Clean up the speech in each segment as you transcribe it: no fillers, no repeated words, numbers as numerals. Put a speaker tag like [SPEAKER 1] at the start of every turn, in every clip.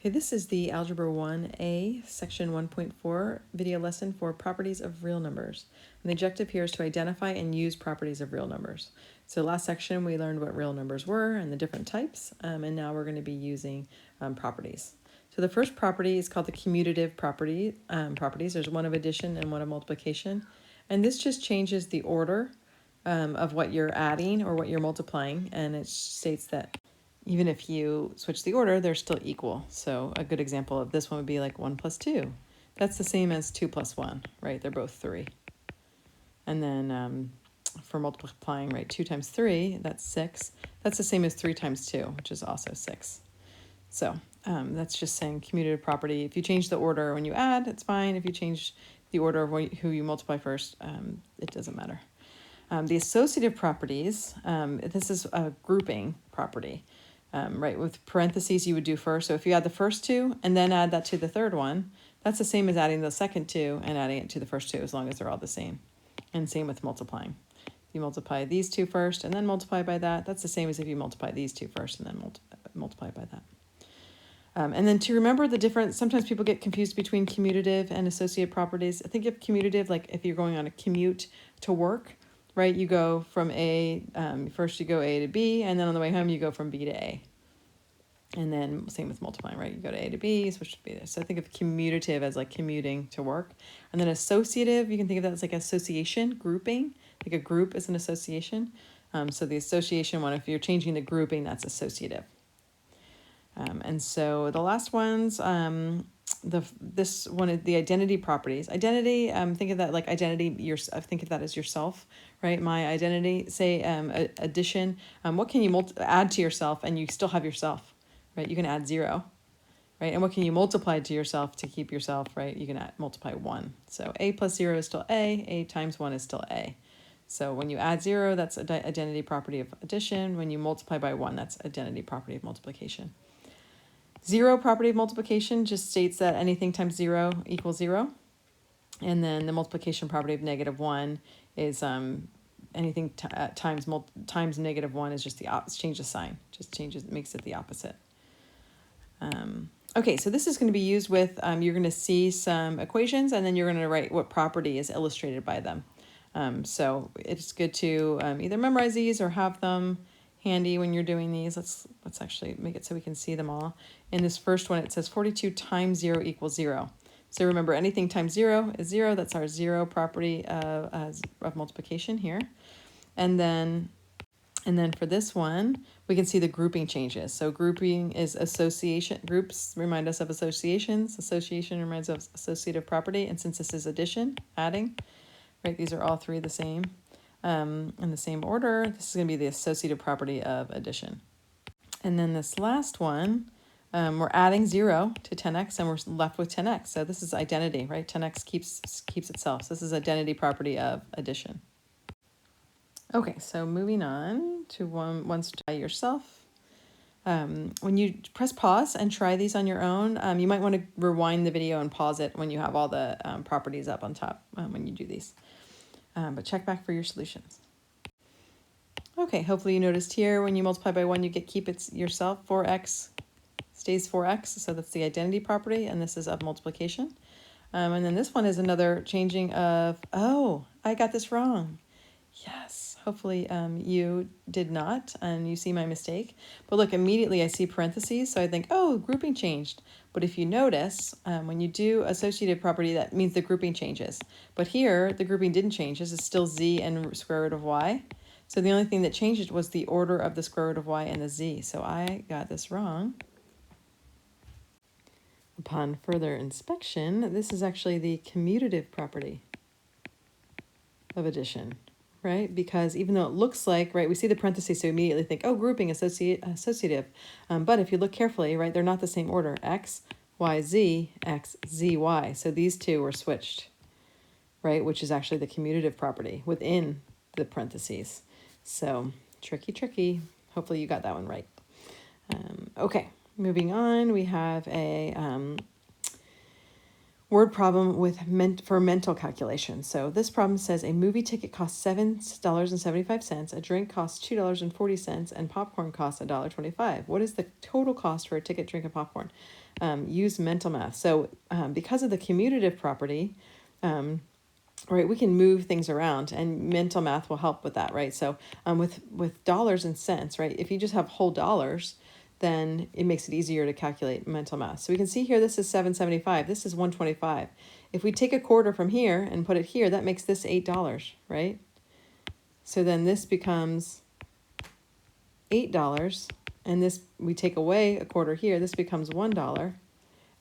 [SPEAKER 1] Okay, this is the Algebra 1A, section 1.4 video lesson for properties of real numbers. And the objective here is to identify and use properties of real numbers. So last section we learned what real numbers were and the different types, and now we're going to be using properties. So the first property is called the commutative properties. There's one of addition and one of multiplication. And this just changes the order of what you're adding or what you're multiplying, and it states that even if you switch the order, they're still equal. So a good example of this one would be like 1 plus 2. That's the same as 2 plus 1, right? They're both 3. And then for multiplying, right, 2 times 3, that's 6. That's the same as 3 times 2, which is also 6. So that's just saying commutative property. If you change the order when you add, it's fine. If you change the order of who you multiply first, it doesn't matter. The associative properties, this is a grouping property. Right, with parentheses you would do first. So if you add the first two and then add that to the third one, that's the same as adding the second two and adding it to the first two, as long as they're all the same. And same with multiplying. If you multiply these two first and then multiply by that, that's the same as if you multiply these two first and then multiply by that. And then to remember the difference, sometimes people get confused between commutative and associative properties. I think of commutative, like if you're going on a commute to work, right? You go from first you go A to B, and then on the way home you go from B to A. And then same with multiplying, right? You go to A to B, switch to B. So I think of commutative as like commuting to work. And then associative, you can think of that as like association, grouping. Like a group is an association. So the association one, if you're changing the grouping, that's associative. And so the last ones, this one is the identity properties. Identity, think of that like identity. Think of that as yourself, right? My identity. Say addition. What can you add to yourself and you still have yourself, right? You can add 0, right? And what can you multiply to yourself to keep yourself, right? You can multiply 1. So A plus 0 is still A. A times 1 is still A. So when you add 0, that's identity property of addition. When you multiply by 1, that's identity property of multiplication. 0 property of multiplication just states that anything times 0 equals 0. And then the multiplication property of -1 is anything times -1 is just change the sign. Just makes it the opposite. Okay, so this is going to be used with, you're going to see some equations and then you're going to write what property is illustrated by them. So it's good to either memorize these or have them handy when you're doing these. Let's actually make it so we can see them all. In this first one, it says 42 times 0 equals 0. So remember, anything times 0 is 0. That's our 0 property of multiplication here. And then for this one, we can see the grouping changes. So grouping is association. Groups remind us of associations. Association reminds us of associative property. And since this is addition, adding, right, these are all three the same. In the same order, this is going to be the associative property of addition. And then this last one, we're adding 0 to 10x and we're left with 10x. So this is identity, right? 10x keeps itself. So this is identity property of addition. Okay, so moving on to once by yourself. When you press pause and try these on your own, you might want to rewind the video and pause it when you have all the properties up on top when you do these. But check back for your solutions. Okay, hopefully you noticed here when you multiply by 1, you keep it yourself. 4x stays 4x, so that's the identity property, and this is of multiplication. And then this one is another changing of, oh, I got this wrong. Yes, hopefully you did not, and you see my mistake. But look, immediately I see parentheses, so I think, oh, grouping changed. But if you notice, when you do associative property, that means the grouping changes. But here, the grouping didn't change. This is still z and square root of y. So the only thing that changed was the order of the square root of y and the z. So I got this wrong. Upon further inspection, this is actually the commutative property of addition. Right? Because even though it looks like, right, we see the parentheses, so we immediately think, oh, grouping, associative. But if you look carefully, right, they're not the same order. X, Y, Z, X, Z, Y. So these two were switched, right, which is actually the commutative property within the parentheses. So tricky. Hopefully you got that one right. Okay, moving on, we have Word problem with for mental calculation. So this problem says a movie ticket costs $7.75, a drink costs $2.40, and popcorn costs $1.25. What is the total cost for a ticket, drink, and popcorn? Use mental math. So because of the commutative property, right, we can move things around, and mental math will help with that, right? So with dollars and cents, right, if you just have whole dollars, then it makes it easier to calculate mental math. So we can see here, this is $7.75, this is $1.25. If we take a quarter from here and put it here, that makes this $8, right? So then this becomes $8, and this, we take away a quarter here, this becomes $1.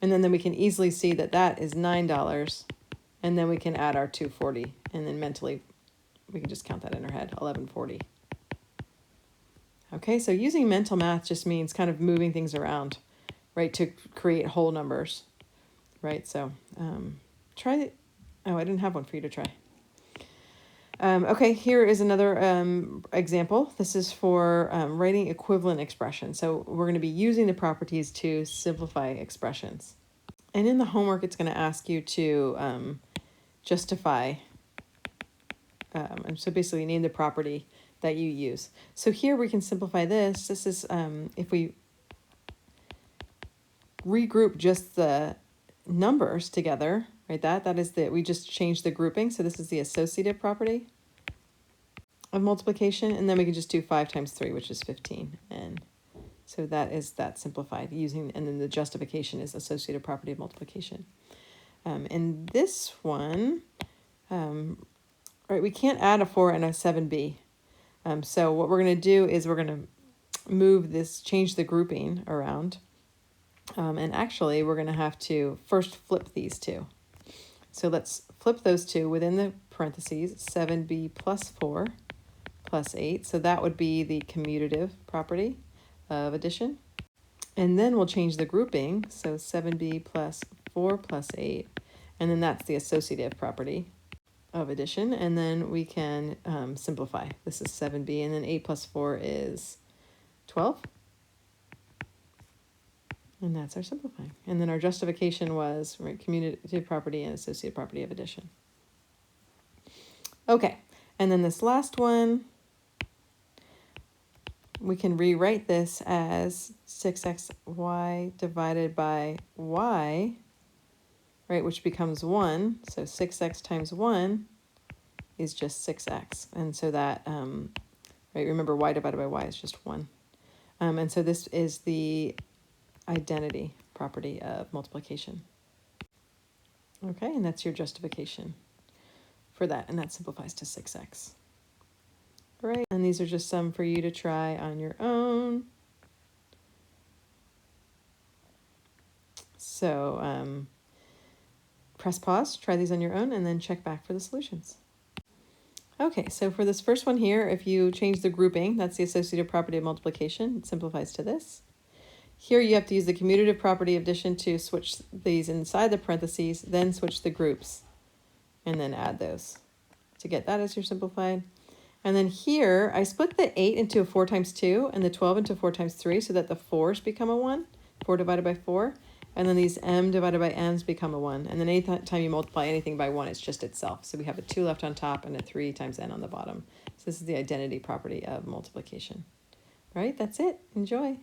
[SPEAKER 1] And then we can easily see that that is $9, and then we can add our 240, and then mentally we can just count that in our head, 1140. Okay, so using mental math just means kind of moving things around, right, to create whole numbers, right? So try it. Oh, I didn't have one for you to try. Okay, here is another example. This is for writing equivalent expressions. So we're going to be using the properties to simplify expressions. And in the homework, it's going to ask you to justify, and so basically name the property that you use. So here we can simplify this. This is if we regroup just the numbers together, right? That is we just changed the grouping. So this is the associative property of multiplication, and then we can just do 5 times 3, which is 15. And so that is that simplified using, and then the justification is associative property of multiplication. In this one, right, we can't add a 4 and a 7b. So what we're going to do is we're going to move this, change the grouping around. And actually, we're going to have to first flip these two. So let's flip those two within the parentheses, 7b plus 4 plus 8. So that would be the commutative property of addition. And then we'll change the grouping. So 7b plus 4 plus 8. And then that's the associative property of addition, and then we can simplify. This is 7b, and then 8 plus 4 is 12. And that's our simplifying. And then our justification was, right, commutative property and associative property of addition. Okay, and then this last one, we can rewrite this as 6xy divided by y, right, which becomes 1. So 6x times 1 is just 6x. And so that, right, remember y divided by y is just 1. And so this is the identity property of multiplication. Okay, and that's your justification for that, and that simplifies to 6x. All right, and these are just some for you to try on your own. So press pause, try these on your own, and then check back for the solutions. Okay, so for this first one here, if you change the grouping, that's the associative property of multiplication, it simplifies to this. Here you have to use the commutative property of addition to switch these inside the parentheses, then switch the groups, and then add those to get that as your simplified. And then here, I split the 8 into a 4 times 2 and the 12 into 4 times 3 so that the 4's become a 1, 4 divided by 4. And then these m divided by n's become a 1. And then any time you multiply anything by 1, it's just itself. So we have a 2 left on top and a 3 times n on the bottom. So this is the identity property of multiplication. All right, that's it. Enjoy.